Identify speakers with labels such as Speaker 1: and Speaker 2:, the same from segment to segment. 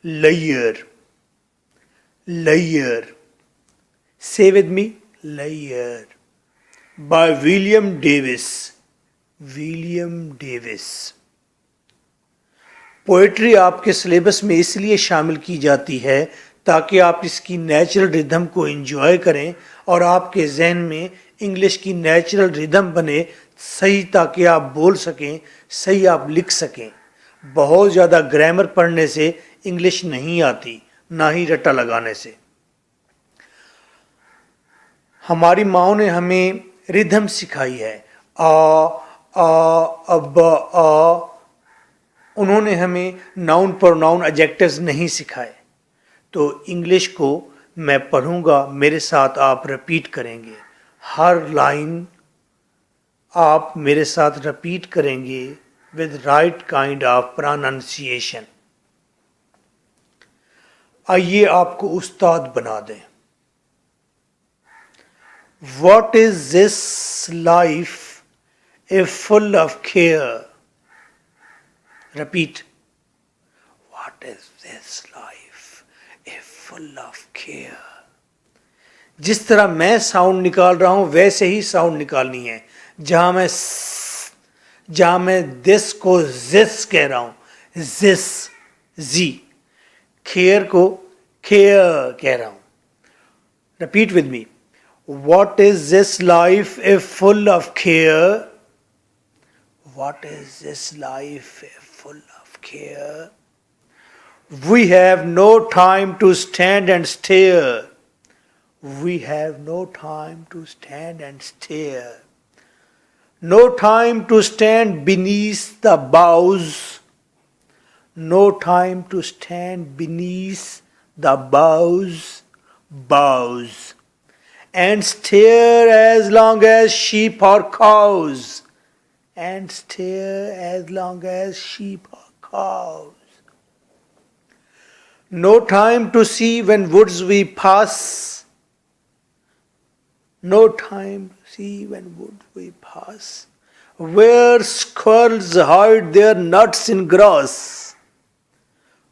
Speaker 1: layer, layer. Say with me, layer. By William Davis. William Davis. Poetry आपके syllabus में इसलिए शामिल की जाती है ताकि आप इसकी नेचुरल रिदम को एंजॉय करें और आपके जहन में इंग्लिश की नेचुरल रिदम बने सही, ताकि आप बोल सकें, सही आप लिख सकें। बहुत ज़्यादा ग्रामर पढ़ने से इंग्लिश नहीं आती, ना ही रट्टा लगाने से। हमारी माओ ने हमें रिदम सिखाई है, आ अब आ। उन्होंने हमें नाउन प्रोनाउन एडजेक्टिव्स नहीं सिखाए। तो इंग्लिश को मैं पढ़ूंगा, मेरे साथ आप रिपीट करेंगे। हर लाइन आप मेरे साथ रिपीट करेंगे with right kind of pronunciation. आइए आपको उस्ताद बना दें। What is this life if full of care? Repeat. What is this life if full of care? जिस तरह मैं साउंड निकाल रहा हूं वैसे ही साउंड निकालनी है। जहां मैं दिस को जिस कह रहा हूं, जिस, जी, खेयर को खेयर कह रहा हूं। Repeat with me. What is this life if full of care? What is this life if full of care? We have no time to stand and stare. We have no time to stand and stare. No time to stand beneath the boughs. No time to stand beneath the boughs. Boughs. And stare as long as sheep or cows. And stare as long as sheep or cows. No time to see when woods we pass. No time to see when woods we pass. Where squirrels hide their nuts in grass.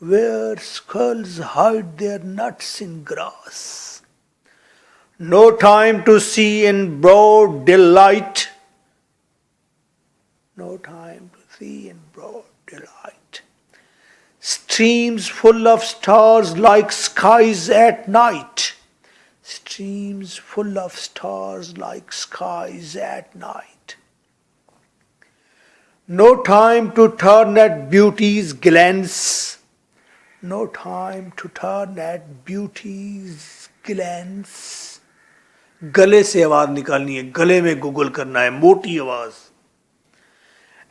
Speaker 1: Where squirrels hide their nuts in grass. No time to see in broad delight. No time to see in broad delight. Streams full of stars like skies at night. Streams full of stars like skies at night. No time to turn at beauty's glance. No time to turn at beauty's glance. गले से आवाज निकालनी है, गले में Google करना है, मोटी आवाज।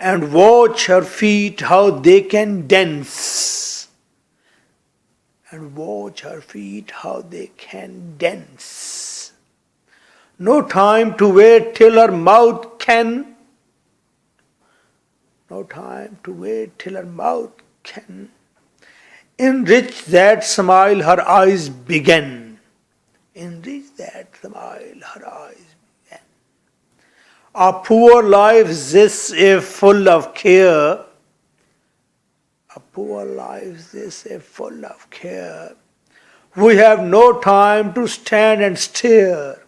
Speaker 1: And watch her feet how they can dance. And watch her feet how they can dance. No time to wait till her mouth can. No time to wait till her mouth can. Enrich that smile her eyes began. Enrich that smile her eyes began. A poor life this if full of care. A poor life this if full of care. We have no time to stand and stare.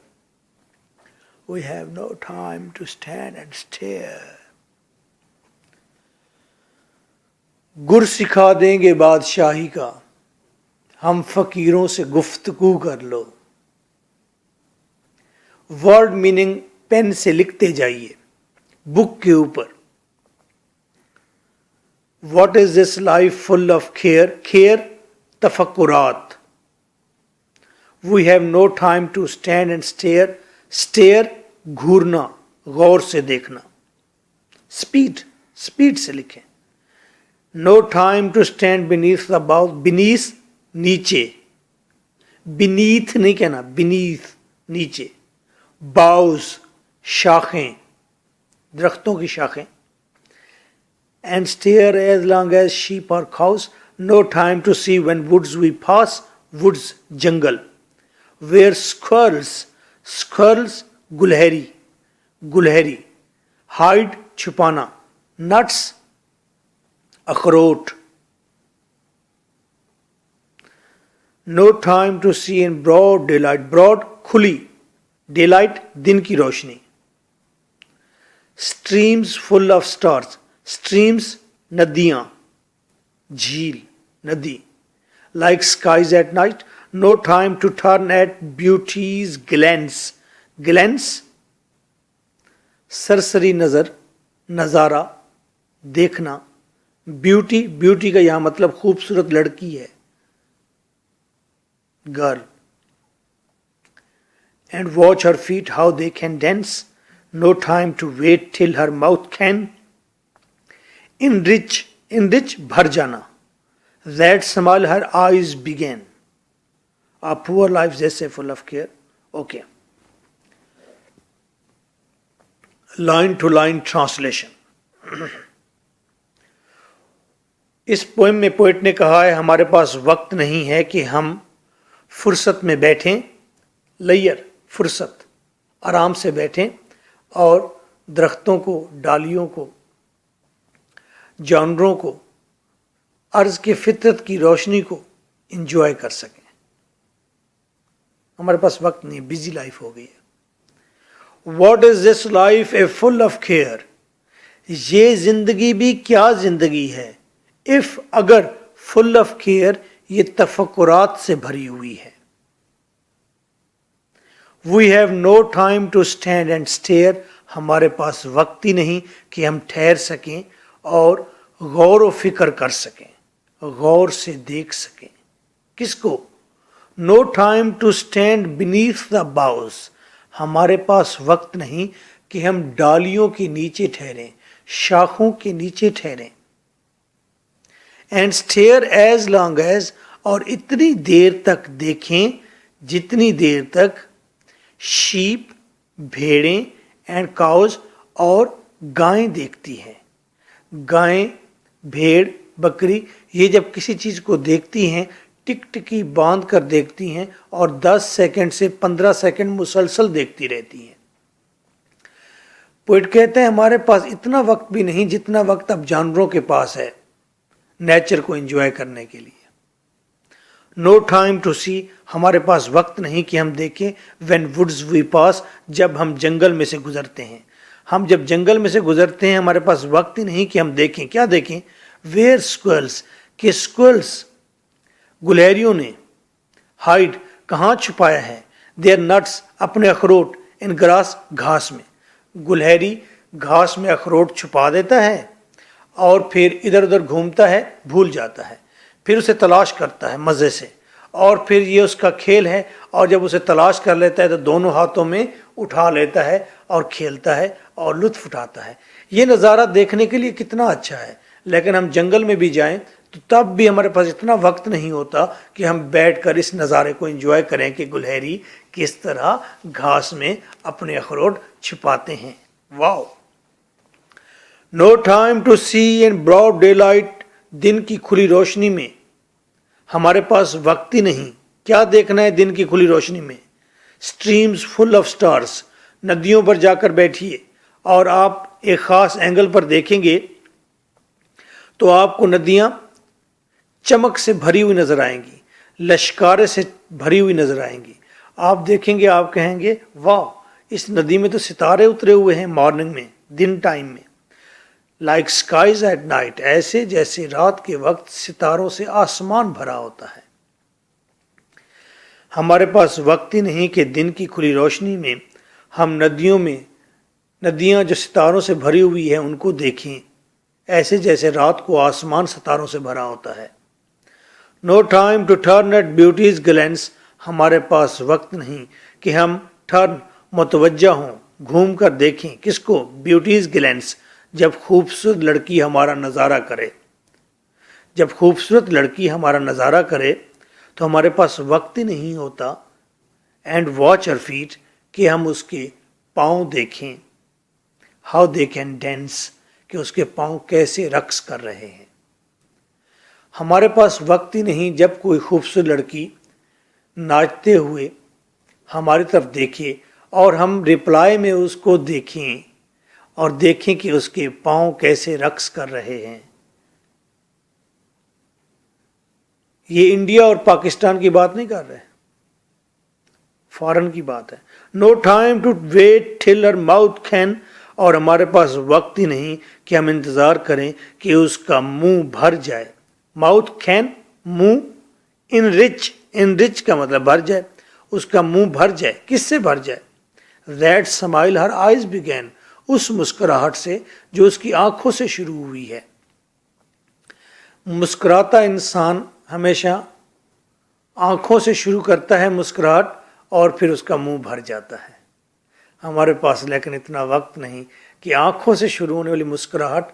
Speaker 1: We have no time to stand and stare. गुर सिखा देंगे बादशाही का, हम फकीरों से गुफ्तगू कर लो। Word meaning pen से लिखते जाइए बुक के ऊपर। What is this life full of care? Care, तफक्कुरात। We have no time to stand and stare. Stare, घूरना, गौर से देखना। Speed, स्पीड से लिखें। No time to stand beneath the bough. Beneath, नीचे। Beneath नहीं कहना, beneath, नीचे। Boughs, शाखें, दरख्तों की शाखें। And stare as long as sheep or cows. No time to see when woods we pass. Woods, जंगल। Where squirrels, squirrels, गुलहरी, गुलहरी। Hide, छुपाना। Nuts, अखरोट। No time to see in broad daylight, broad खुली, daylight दिन की रोशनी. Streams full of stars, streams नदियां, झील, नदी. Like skies at night, no time to turn at beauty's glance, glance सरसरी नजर, नजारा, देखना. ब्यूटी, ब्यूटी का यहां मतलब खूबसूरत लड़की है, girl. And watch her feet how they can dance, no time to wait till her mouth can enrich, enrich भर जाना. That smile her eyes began, a poor life जैसे full of care. Okay, line to line translation. इस poem में poet ने कहा है हमारे पास वक्त नहीं है कि हम फुर्सत में बैठें, लैयर फुर्सत, आराम से बैठें और दरख्तों को, डालियों को, जानवरों को, अर्ज के फितरत की रोशनी को एंजॉय कर सकें. हमारे पास वक्त नहीं, बिजी लाइफ हो गई है. What is this life a full of care, ये जिंदगी भी क्या जिंदगी है. इफ अगर, फुल ऑफ केयर ये तफक्कुरात से भरी हुई है. We have no time to stand and stare, हमारे पास वक्त ही नहीं कि हम ठहर सकें और गौर व फिक्र कर सकें, गौर से देख सकें. किसको? No time to stand beneath the boughs, हमारे पास वक्त नहीं कि हम डालियों के नीचे ठहरें, शाखों के नीचे ठहरें. And stare as long as, और इतनी देर तक देखें जितनी देर तक शीप, भेड़ें, एंड काउज, और गायें देखती हैं. गायें, भेड़, बकरी ये जब किसी चीज़ को देखती हैं टिकटिकी बांध कर देखती हैं और 10 सेकंड से 15 सेकंड मुसलसल देखती रहती हैं. पोइट कहते हैं हमारे पास इतना वक्त भी नहीं जितना वक्त अब जानवरों के पास है नेचर को एंजॉय करने के लिए. नो टाइम टू सी, हमारे पास वक्त नहीं कि हम देखें. व्हेन वुड्स वी पास, जब हम जंगल में से गुजरते हैं. हम जब जंगल में से गुजरते हैं हमारे पास वक्त ही नहीं कि हम देखें. क्या देखें? वेयर स्क्वेल्स, के स्क्वेल्स गुलहरियों ने, हाइड कहाँ छुपाया है, देयर नट्स अपने अखरोट, इन ग्रास घास में. गुलहरी घास में अखरोट छुपा देता है और फिर इधर उधर घूमता है, भूल जाता है, फिर उसे तलाश करता है मज़े से, और फिर ये उसका खेल है. और जब उसे तलाश कर लेता है तो दोनों हाथों में उठा लेता है और खेलता है और लुत्फ़ उठाता है. ये नज़ारा देखने के लिए कितना अच्छा है. लेकिन हम जंगल में भी जाएं तो तब भी हमारे पास इतना वक्त नहीं होता कि हम बैठकर इस नज़ारे को एंजॉय करें कि गुलहरी किस तरह घास में अपने अखरोट छुपाते हैं. Wow. No time to see in broad daylight, दिन की खुली रोशनी में हमारे पास वक्त ही नहीं. क्या देखना है दिन की खुली रोशनी में? स्ट्रीम्स फुल ऑफ स्टार्स, नदियों पर जाकर बैठिए और आप एक ख़ास एंगल पर देखेंगे तो आपको नदियाँ चमक से भरी हुई नज़र आएंगी, लश्कारे से भरी हुई नज़र आएंगी. आप देखेंगे, आप कहेंगे वाह, इस नदी में तो सितारे उतरे हुए हैं मॉर्निंग में, दिन टाइम में. लाइक स्काइज एट नाइट, ऐसे जैसे रात के वक्त सितारों से आसमान भरा होता है. हमारे पास वक्त ही नहीं कि दिन की खुली रोशनी में हम नदियों में, नदियाँ जो सितारों से भरी हुई है उनको देखें, ऐसे जैसे रात को आसमान सितारों से भरा होता है. No time to turn at beauty's glance, हमारे पास वक्त नहीं कि हम टर्न मुतवज्जा हों, घूम कर देखें. किसको? ब्यूटीज ग्लेंस, जब खूबसूरत लड़की हमारा नज़ारा करे. जब खूबसूरत लड़की हमारा नज़ारा करे तो हमारे पास वक्त ही नहीं होता. एंड वॉच हर फीट, कि हम उसके पाँव देखें. हाउ दे कैन डांस, कि उसके पाँव कैसे रक्स कर रहे हैं. हमारे पास वक्त ही नहीं जब कोई खूबसूरत लड़की नाचते हुए हमारी तरफ देखे और हम रिप्लाई में उसको देखें और देखें कि उसके पाँव कैसे रक्स कर रहे हैं. یہ انڈیا اور پاکستان کی بات نہیں کر رہے, فارن کی بات ہے. No time to wait till her mouth can, اور ہمارے پاس وقت ہی نہیں کہ ہم انتظار کریں کہ اس کا منہ بھر جائے. ماؤتھ کین, منہ, انرچ کا مطلب بھر جائے, اس کا منہ بھر جائے. کس سے بھر جائے؟ That smile her eyes began, اس مسکراہٹ سے جو اس کی آنکھوں سے شروع ہوئی ہے. مسکراتا انسان ہمیشہ آنکھوں سے شروع کرتا ہے مسکراہٹ, اور پھر اس کا منہ بھر جاتا ہے. ہمارے پاس لیکن اتنا وقت نہیں کہ آنکھوں سے شروع ہونے والی مسکراہٹ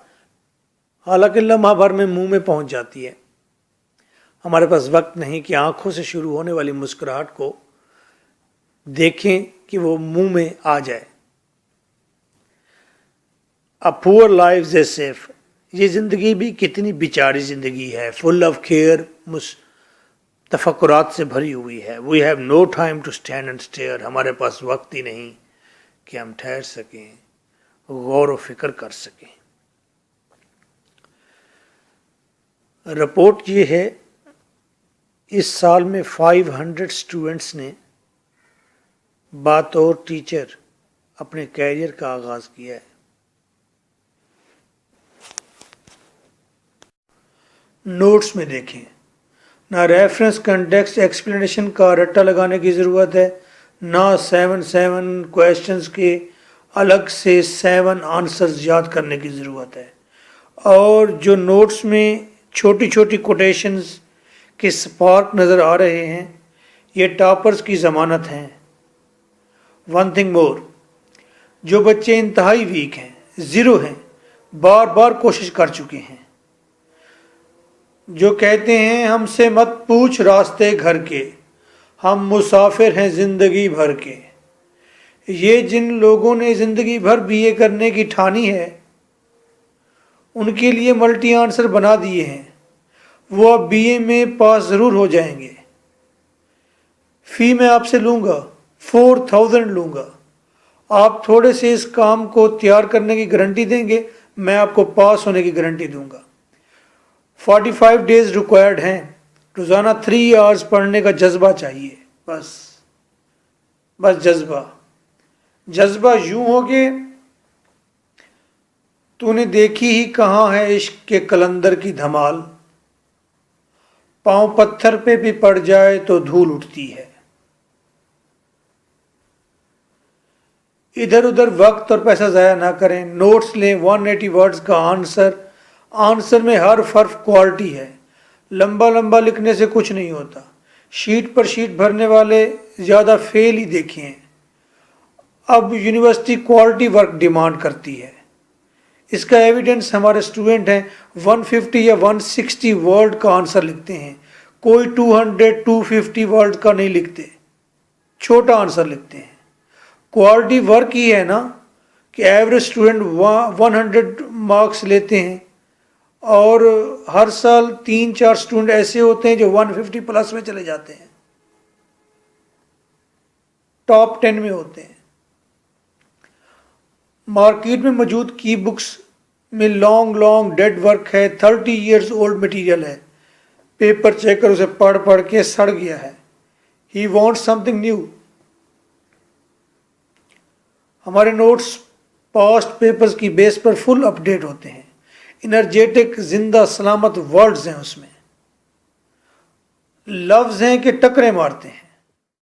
Speaker 1: حالانکہ لمحہ بھر میں منہ میں پہنچ جاتی ہے. ہمارے پاس وقت نہیں کہ آنکھوں سے شروع ہونے والی مسکراہٹ کو دیکھیں کہ وہ منہ میں آ جائے. A poor life is safe, یہ زندگی بھی کتنی بیچاری زندگی ہے. full of care, تفکرات سے بھری ہوئی ہے. we have no time to stand and stare, ہمارے پاس وقت ہی نہیں کہ ہم ٹھہر سکیں, غور و فکر کر سکیں. رپورٹ یہ ہے, اس سال میں 500 اسٹوڈنٹس نے بطور ٹیچر اپنے کیریئر کا آغاز کیا ہے. نوٹس میں دیکھیں, نہ ریفرنس کنٹیکسٹ ایکسپلینیشن کا رٹا لگانے کی ضرورت ہے, نہ 7 کویشچنز کے الگ سے 7 آنسرز یاد کرنے کی ضرورت ہے. اور جو نوٹس میں چھوٹی چھوٹی کوٹیشنز کے سپارک نظر آ رہے ہیں, یہ ٹاپرز کی ضمانت ہیں. ون تھنگ مور, جو بچے انتہائی ویک ہیں, زیرو ہیں, بار بار کوشش کر چکے ہیں, جو کہتے ہیں ہم سے مت پوچھ راستے گھر کے, ہم مسافر ہیں زندگی بھر کے. یہ جن لوگوں نے زندگی بھر بی اے کرنے کی ٹھانی ہے, ان کے لیے ملٹی آنسر بنا دیے ہیں. وہ اب بی اے میں پاس ضرور ہو جائیں گے. فی میں آپ سے لوں گا, 4000 لوں گا. آپ تھوڑے سے اس کام کو تیار کرنے کی گارنٹی دیں گے, میں آپ کو پاس ہونے کی گارنٹی دوں گا. 45 ڈیز ریکوائرڈ ہیں. روزانہ 3 آورز پڑھنے کا جذبہ چاہیے. بس جذبہ یوں ہو کہ تو نے دیکھی ہی کہاں ہے عشق کے کلندر کی دھمال, پاؤں پتھر پہ بھی پڑ جائے تو دھول اٹھتی ہے. ادھر ادھر وقت اور پیسہ ضائع نہ کریں. نوٹس لیں, 180 ورڈز کا آنسر میں ہر حرف کوالٹی ہے. لمبا لکھنے سے کچھ نہیں ہوتا. شیٹ پر شیٹ بھرنے والے زیادہ فیل ہی دیکھے ہیں. اب یونیورسٹی کوالٹی ورک ڈیمانڈ کرتی ہے. اس کا ایویڈنس ہمارے اسٹوڈنٹ ہیں 150 یا 160 ورڈ کا آنسر لکھتے ہیں, کوئی 200-250 ورڈ کا نہیں لکھتے, چھوٹا آنسر لکھتے ہیں. کوالٹی ورک ہی ہے نا کہ ایوریج اسٹوڈنٹ 100 مارکس لیتے ہیں, اور ہر سال 3-4 اسٹوڈنٹ ایسے ہوتے ہیں جو 150 پلس میں چلے جاتے ہیں, ٹاپ 10 میں ہوتے ہیں. مارکیٹ میں موجود کی بکس میں لانگ ڈیڈ ورک ہے, 30 ایئرز اولڈ مٹیریل ہے. پیپر چیکر اسے پڑھ کے سڑ گیا ہے. ہی وانٹ سم تھنگ نیو. ہمارے نوٹس پاسٹ پیپرز کی بیس پر فل اپ ڈیٹ ہوتے ہیں. انرجیٹک زندہ سلامت ورڈز ہیں اس میں, لفظ ہیں کہ ٹکرے مارتے ہیں.